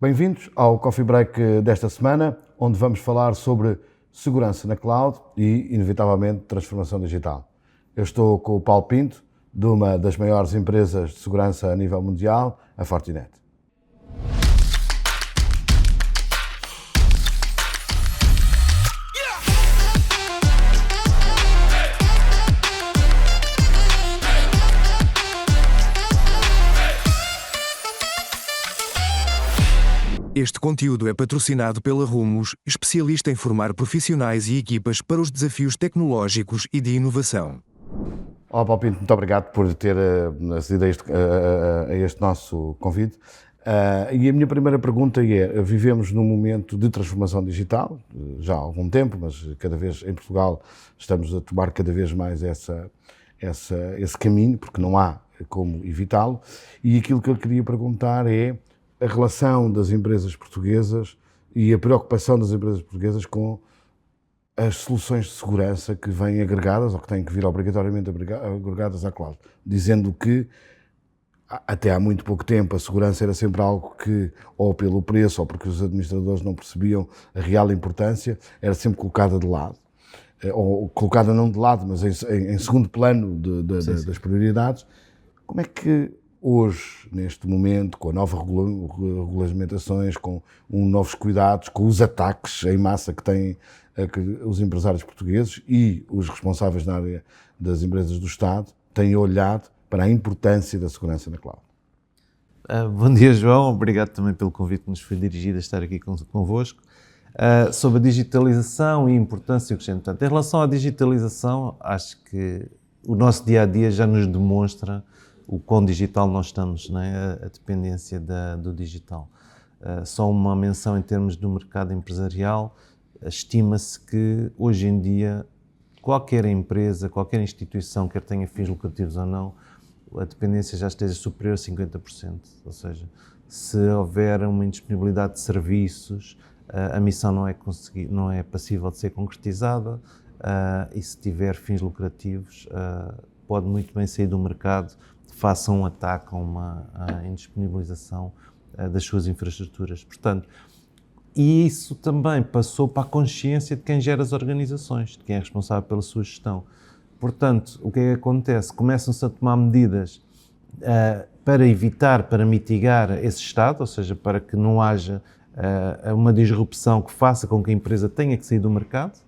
Bem-vindos ao Coffee Break desta semana, onde vamos falar sobre segurança na cloud e, inevitavelmente, transformação digital. Eu estou com o Paulo Pinto, de uma das maiores empresas de segurança a nível mundial, a Fortinet. Este conteúdo é patrocinado pela Rumos, especialista em formar profissionais e equipas para os desafios tecnológicos e de inovação. Olá, Paulo Pinto, muito obrigado por ter acedido a este nosso convite. E a minha primeira pergunta é, vivemos num momento de transformação digital, já há algum tempo, mas cada vez em Portugal estamos a tomar cada vez mais esse caminho, porque não há como evitá-lo. E aquilo que eu queria perguntar é a relação das empresas portuguesas e a preocupação das empresas portuguesas com as soluções de segurança que vêm agregadas, ou que têm que vir obrigatoriamente agregadas à cloud, dizendo que até há muito pouco tempo a segurança era sempre algo que, ou pelo preço, ou porque os administradores não percebiam a real importância, era sempre colocada de lado, ou colocada não de lado, mas em segundo plano das prioridades. Como é que hoje, neste momento, com a nova regulamentações, com novos cuidados, com os ataques em massa que têm os empresários portugueses e os responsáveis na área das empresas do Estado, têm olhado para a importância da segurança na cloud? Bom dia, João. Obrigado também pelo convite que nos foi dirigido a estar aqui convosco. Sobre a digitalização e a importância que a gente tem. Em relação à digitalização, acho que o nosso dia-a-dia já nos demonstra o quão digital nós estamos, não é? A dependência do digital. Só uma menção em termos do mercado empresarial, estima-se que hoje em dia qualquer empresa, qualquer instituição, quer tenha fins lucrativos ou não, a dependência já esteja superior a 50%. Ou seja, se houver uma indisponibilidade de serviços, a missão não é passível de ser concretizada, e se tiver fins lucrativos, pode muito bem sair do mercado face a um ataque, a uma indisponibilização das suas infraestruturas. Portanto, e isso também passou para a consciência de quem gera as organizações, de quem é responsável pela sua gestão. Portanto, o que é que acontece? Começam-se a tomar medidas para evitar, para mitigar esse estado, ou seja, para que não haja uma disrupção que faça com que a empresa tenha que sair do mercado,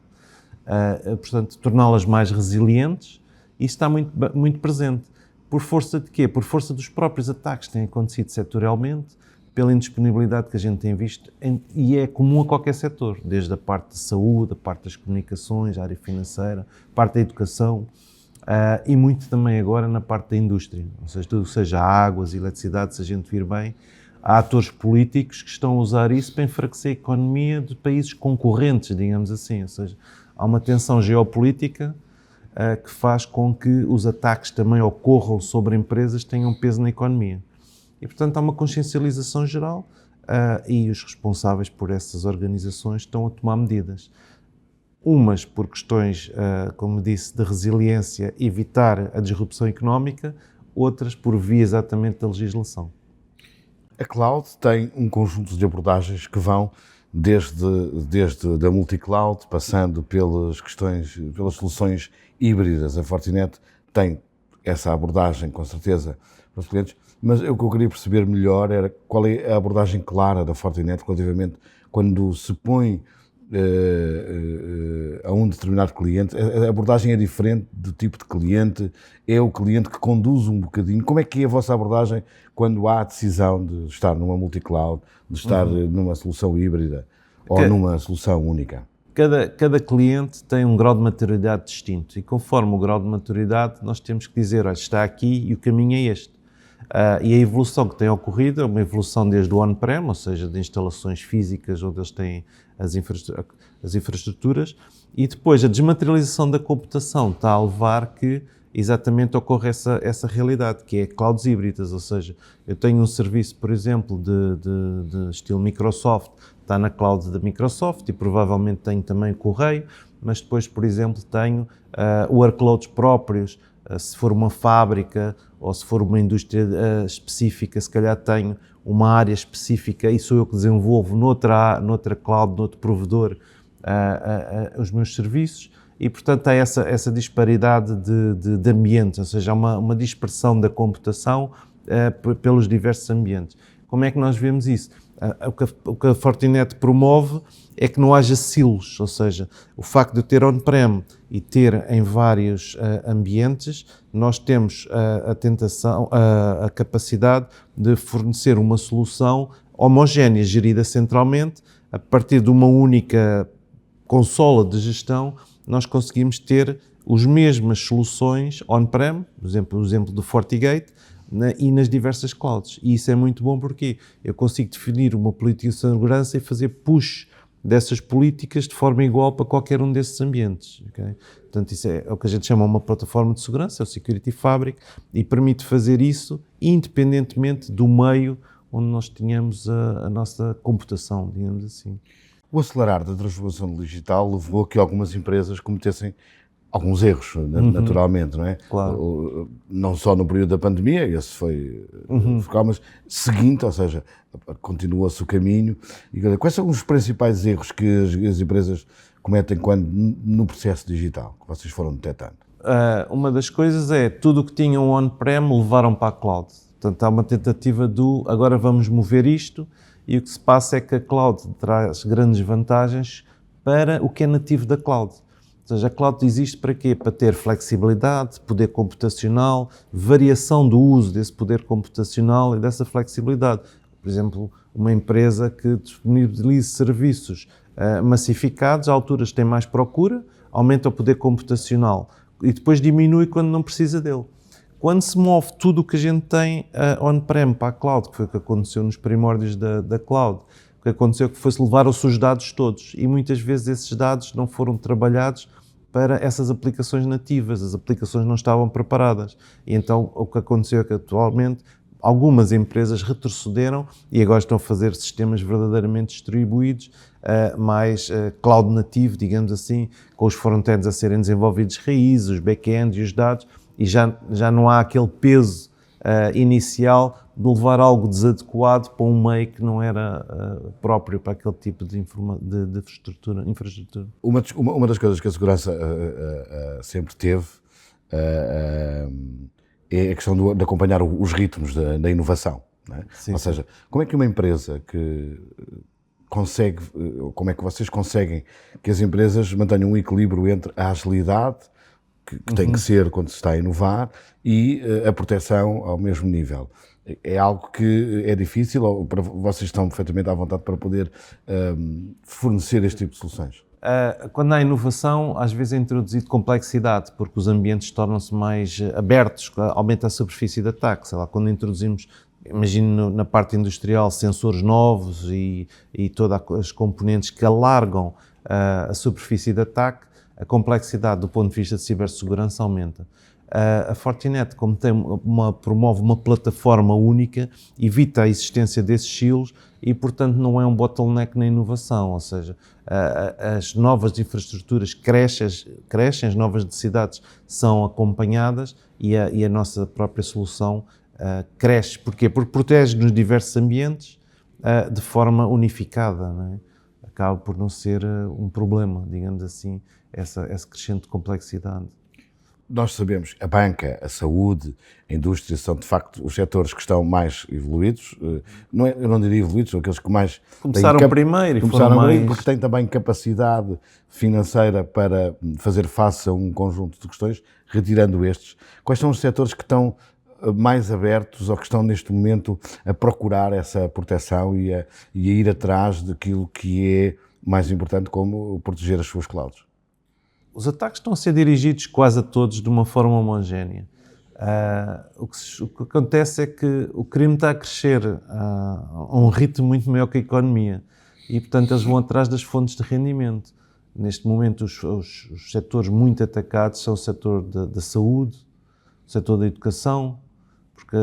portanto, torná-las mais resilientes. Isso está muito presente. Por força de quê? Por força dos próprios ataques que têm acontecido setorialmente, pela indisponibilidade que a gente tem visto, e é comum a qualquer setor, desde a parte de saúde, a parte das comunicações, a área financeira, a parte da educação, e muito também agora na parte da indústria, ou seja, tudo que seja águas, eletricidade, se a gente vir bem, há atores políticos que estão a usar isso para enfraquecer a economia de países concorrentes, digamos assim, ou seja, há uma tensão geopolítica que faz com que os ataques também ocorram sobre empresas que tenham peso na economia. E, portanto, há uma consciencialização geral e os responsáveis por essas organizações estão a tomar medidas. Umas por questões, como disse, de resiliência, evitar a disrupção económica, outras por via exatamente da legislação. A cloud tem um conjunto de abordagens que vão desde a multi-cloud, passando pelas soluções híbridas. A Fortinet tem essa abordagem, com certeza, para os clientes, mas o que eu queria perceber melhor era qual é a abordagem clara da Fortinet relativamente quando se põe a um determinado cliente. A abordagem é diferente do tipo de cliente, é o cliente que conduz um bocadinho. Como é que é a vossa abordagem quando há a decisão de estar numa multi-cloud, de estar numa solução híbrida ou numa solução única? Cada cliente tem um grau de maturidade distinto e conforme o grau de maturidade nós temos que dizer, olha, está aqui e o caminho é este. E a evolução que tem ocorrido é uma evolução desde o on-prem, ou seja, de instalações físicas onde eles têm as infraestruturas, e depois a desmaterialização da computação está a levar que exatamente ocorre essa realidade, que é clouds híbridas, ou seja, eu tenho um serviço, por exemplo, de estilo Microsoft, está na cloud da Microsoft e provavelmente tenho também correio, mas depois, por exemplo, tenho workloads próprios Se for uma fábrica ou se for uma indústria específica, se calhar tenho uma área específica e sou eu que desenvolvo noutra cloud, noutro provedor, os meus serviços. E, portanto, há essa disparidade de ambientes, ou seja, há uma dispersão da computação pelos diversos ambientes. Como é que nós vemos isso? O que a Fortinet promove é que não haja silos, ou seja, o facto de eu ter on-prem e ter em vários ambientes, nós temos a capacidade de fornecer uma solução homogénea, gerida centralmente, a partir de uma única consola de gestão, nós conseguimos ter as mesmas soluções on-prem, por exemplo, o exemplo do FortiGate, e nas diversas clouds. E isso é muito bom porque eu consigo definir uma política de segurança e fazer push dessas políticas de forma igual para qualquer um desses ambientes. Okay? Portanto, isso é o que a gente chama uma plataforma de segurança, é o Security Fabric, e permite fazer isso independentemente do meio onde nós tínhamos a nossa computação, digamos assim. O acelerar da transformação digital levou a que algumas empresas cometessem alguns erros, naturalmente, não é? Claro. Não só no período da pandemia, esse foi focal, mas seguinte, ou seja, continua-se o caminho. E quais são os principais erros que as empresas cometem quando no processo digital, que vocês foram detectando? Uma das coisas é tudo o que tinham on-prem levaram para a cloud. Portanto, há uma tentativa agora vamos mover isto, e o que se passa é que a cloud traz grandes vantagens para o que é nativo da cloud. Ou seja, a cloud existe para quê? Para ter flexibilidade, poder computacional, variação do uso desse poder computacional e dessa flexibilidade. Por exemplo, uma empresa que disponibilize serviços massificados, a alturas tem mais procura, aumenta o poder computacional e depois diminui quando não precisa dele. Quando se move tudo o que a gente tem on-prem para a cloud, que foi o que aconteceu nos primórdios da cloud, o que aconteceu que foi-se levar os seus dados todos e muitas vezes esses dados não foram trabalhados para essas aplicações nativas, as aplicações não estavam preparadas. E então o que aconteceu é que atualmente algumas empresas retrocederam e agora estão a fazer sistemas verdadeiramente distribuídos, mais cloud nativo, digamos assim, com os front-ends a serem desenvolvidos raízes, os back-ends e os dados, e já não há aquele peso inicial de levar algo desadequado para um meio que não era próprio para aquele tipo de infraestrutura. Uma das coisas que a segurança sempre teve é a questão de acompanhar os ritmos da inovação. Não é? Sim, ou seja, como é que uma empresa que consegue, como é que vocês conseguem que as empresas mantenham um equilíbrio entre a agilidade que tem que ser quando se está a inovar e a proteção ao mesmo nível? É algo que é difícil ou vocês estão perfeitamente à vontade para poder fornecer este tipo de soluções? Quando há inovação, às vezes é introduzido complexidade, porque os ambientes tornam-se mais abertos, aumenta a superfície de ataque. Sei lá, quando introduzimos, imagino na parte industrial, sensores novos e todas as componentes que alargam a superfície de ataque, a complexidade do ponto de vista de cibersegurança aumenta. A Fortinet, como promove uma plataforma única, evita a existência desses silos e, portanto, não é um bottleneck na inovação, ou seja, as novas infraestruturas crescem, as novas necessidades são acompanhadas e a nossa própria solução cresce. Porquê? Porque protege nos diversos ambientes de forma unificada, não é? Acaba por não ser um problema, digamos assim, essa crescente complexidade. Nós sabemos que a banca, a saúde, a indústria são de facto os setores que estão mais evoluídos. Eu não diria evoluídos, são aqueles que mais começaram primeiro e foram mais... porque têm também capacidade financeira para fazer face a um conjunto de questões, retirando estes. Quais são os setores que estão mais abertos ou que estão neste momento a procurar essa proteção e a ir atrás daquilo que é mais importante, como proteger as suas clouds? Os ataques estão a ser dirigidos quase a todos de uma forma homogénea. O que acontece é que o crime está a crescer a um ritmo muito maior que a economia e, portanto, eles vão atrás das fontes de rendimento. Neste momento, os setores muito atacados são o setor da saúde, o setor da educação, porque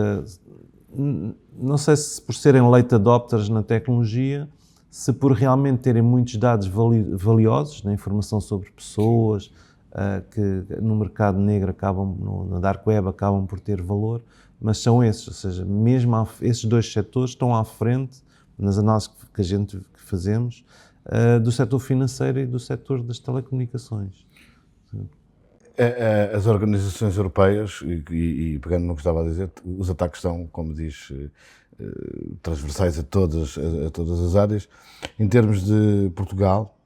não sei se por serem late adopters na tecnologia, se por realmente terem muitos dados valiosos, na informação sobre pessoas, que no mercado negro acabam, no dark web, acabam por ter valor, mas são esses, ou seja, mesmo esses dois setores estão à frente, nas análises que a gente fazemos, do setor financeiro e do setor das telecomunicações. As organizações europeias, e pegando no que estava a dizer, os ataques são, como diz, transversais a todas as áreas. Em termos de Portugal,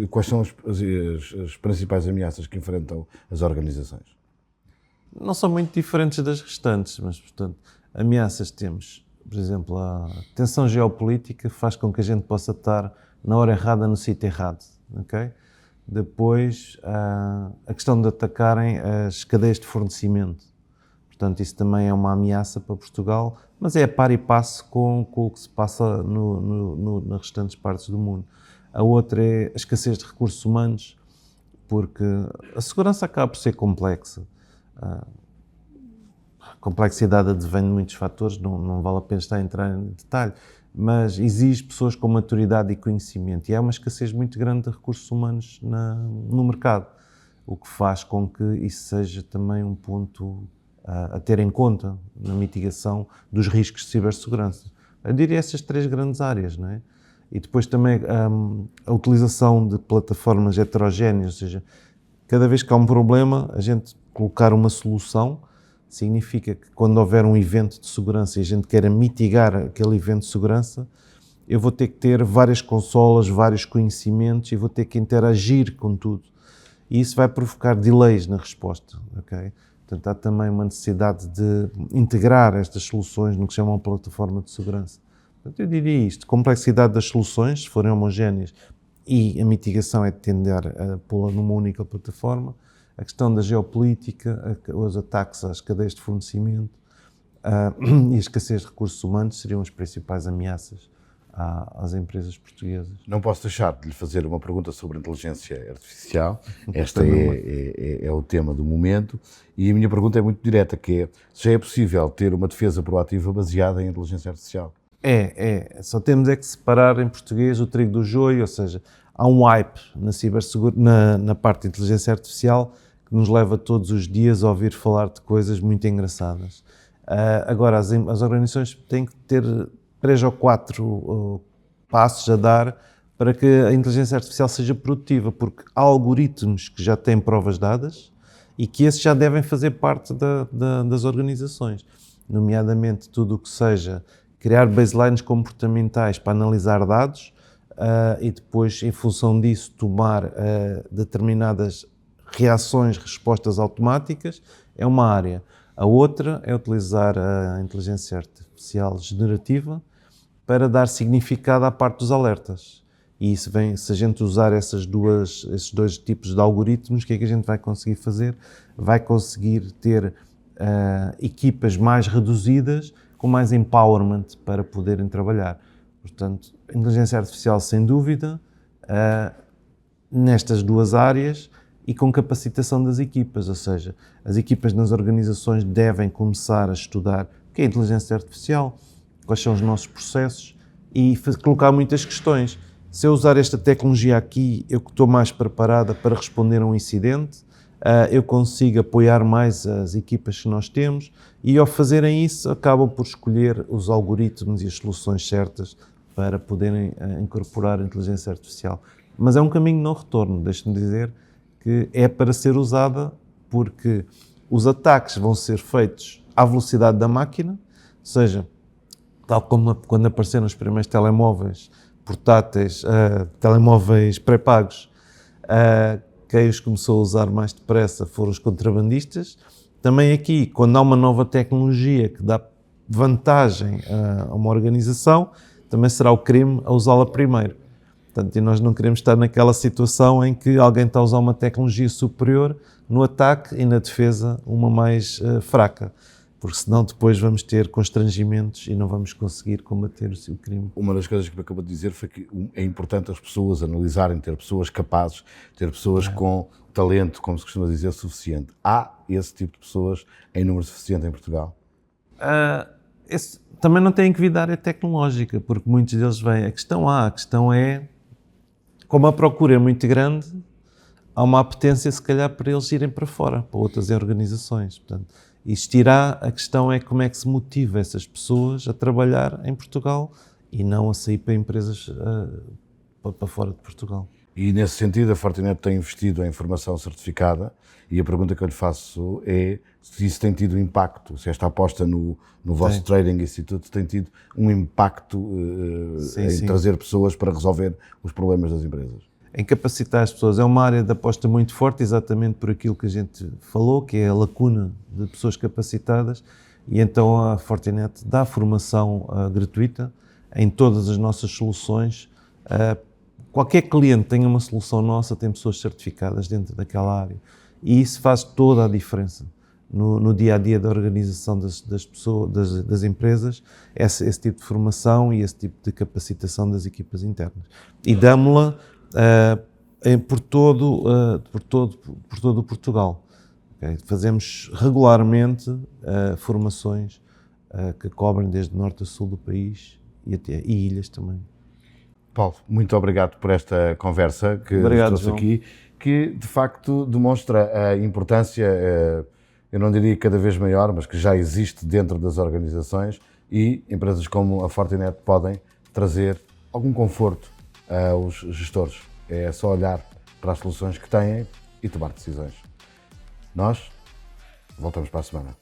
quais são as principais ameaças que enfrentam as organizações? Não são muito diferentes das restantes, mas, portanto, ameaças temos. Por exemplo, a tensão geopolítica faz com que a gente possa estar na hora errada, no sítio errado, ok? Depois, a questão de atacarem as cadeias de fornecimento. Portanto, isso também é uma ameaça para Portugal, mas é a par e passo com o que se passa nas restantes partes do mundo. A outra é a escassez de recursos humanos, porque a segurança acaba por ser complexa. A complexidade advém de muitos fatores, não vale a pena estar a entrar em detalhe, mas exige pessoas com maturidade e conhecimento. E há uma escassez muito grande de recursos humanos no mercado, o que faz com que isso seja também um ponto a ter em conta na mitigação dos riscos de cibersegurança. Eu diria essas três grandes áreas, não é? E depois também a utilização de plataformas heterogéneas, ou seja, cada vez que há um problema, a gente colocar uma solução significa que quando houver um evento de segurança e a gente queira mitigar aquele evento de segurança, eu vou ter que ter várias consolas, vários conhecimentos e vou ter que interagir com tudo. E isso vai provocar delays na resposta, ok? Portanto, há também uma necessidade de integrar estas soluções no que se chama uma plataforma de segurança. Portanto, eu diria isto, complexidade das soluções, se forem homogéneas, e a mitigação é tender a pô-la numa única plataforma. A questão da geopolítica, os ataques às cadeias de fornecimento e a escassez de recursos humanos seriam as principais ameaças às empresas portuguesas. Não posso deixar de lhe fazer uma pergunta sobre inteligência artificial. Este é o tema do momento. E a minha pergunta é muito direta, que é se já é possível ter uma defesa proativa baseada em inteligência artificial. Só temos é que separar em português o trigo do joio, ou seja, há um hype na parte de inteligência artificial que nos leva todos os dias a ouvir falar de coisas muito engraçadas. Agora, as organizações têm que ter 3 ou 4 passos a dar para que a inteligência artificial seja produtiva, porque há algoritmos que já têm provas dadas e que esses já devem fazer parte das organizações, nomeadamente tudo o que seja criar baselines comportamentais para analisar dados e depois, em função disso, tomar determinadas reações, respostas automáticas, é uma área. A outra é utilizar a inteligência artificial generativa para dar significado à parte dos alertas. E isso se a gente usar esses dois tipos de algoritmos, o que é que a gente vai conseguir fazer? Vai conseguir ter equipas mais reduzidas, com mais empowerment para poderem trabalhar. Portanto, a inteligência artificial, sem dúvida, nestas duas áreas e com capacitação das equipas, ou seja, as equipas nas organizações devem começar a estudar o que é inteligência artificial, quais são os nossos processos e colocar muitas questões. Se eu usar esta tecnologia aqui, eu estou mais preparada para responder a um incidente, eu consigo apoiar mais as equipas que nós temos e, ao fazerem isso, acabam por escolher os algoritmos e as soluções certas para poderem incorporar a inteligência artificial. Mas é um caminho de não retorno, deixe-me dizer que é para ser usada porque os ataques vão ser feitos à velocidade da máquina, ou seja, tal como quando apareceram os primeiros telemóveis portáteis, telemóveis pré-pagos, quem os começou a usar mais depressa foram os contrabandistas. Também aqui, quando há uma nova tecnologia que dá vantagem a uma organização, também será o crime a usá-la primeiro. Portanto, e nós não queremos estar naquela situação em que alguém está a usar uma tecnologia superior no ataque e na defesa uma mais fraca, porque senão depois vamos ter constrangimentos e não vamos conseguir combater o crime. Uma das coisas que me acabou de dizer foi que é importante as pessoas analisarem, ter pessoas capazes, ter pessoas com talento, como se costuma dizer, suficiente. Há esse tipo de pessoas em número suficiente em Portugal? Também não tem que vir da área tecnológica, porque muitos deles vêm. A questão é, como a procura é muito grande, há uma apetência, se calhar, para eles irem para fora, para outras organizações. Portanto, existirá, a questão é como é que se motiva essas pessoas a trabalhar em Portugal e não a sair para empresas para fora de Portugal. E nesse sentido a Fortinet tem investido em formação certificada e a pergunta que eu lhe faço é se isso tem tido impacto, se esta aposta no vosso Trading Institute tem tido um impacto em trazer pessoas para resolver os problemas das empresas. Em capacitar as pessoas é uma área de aposta muito forte, exatamente por aquilo que a gente falou, que é a lacuna de pessoas capacitadas, e então a Fortinet dá formação gratuita em todas as nossas soluções. Qualquer cliente que tenha uma solução nossa tem pessoas certificadas dentro daquela área, e isso faz toda a diferença no dia-a-dia da organização das pessoas, das empresas, esse tipo de formação e esse tipo de capacitação das equipas internas. E damos-la por todo o Portugal. Okay? Fazemos regularmente formações que cobrem desde norte a sul do país e ilhas também. Paulo, muito obrigado por esta conversa que nos trouxe João. aqui, que de facto demonstra a importância, eu não diria cada vez maior, mas que já existe dentro das organizações, e empresas como a Fortinet podem trazer algum conforto aos gestores. É só olhar para as soluções que têm e tomar decisões. Nós voltamos para a semana.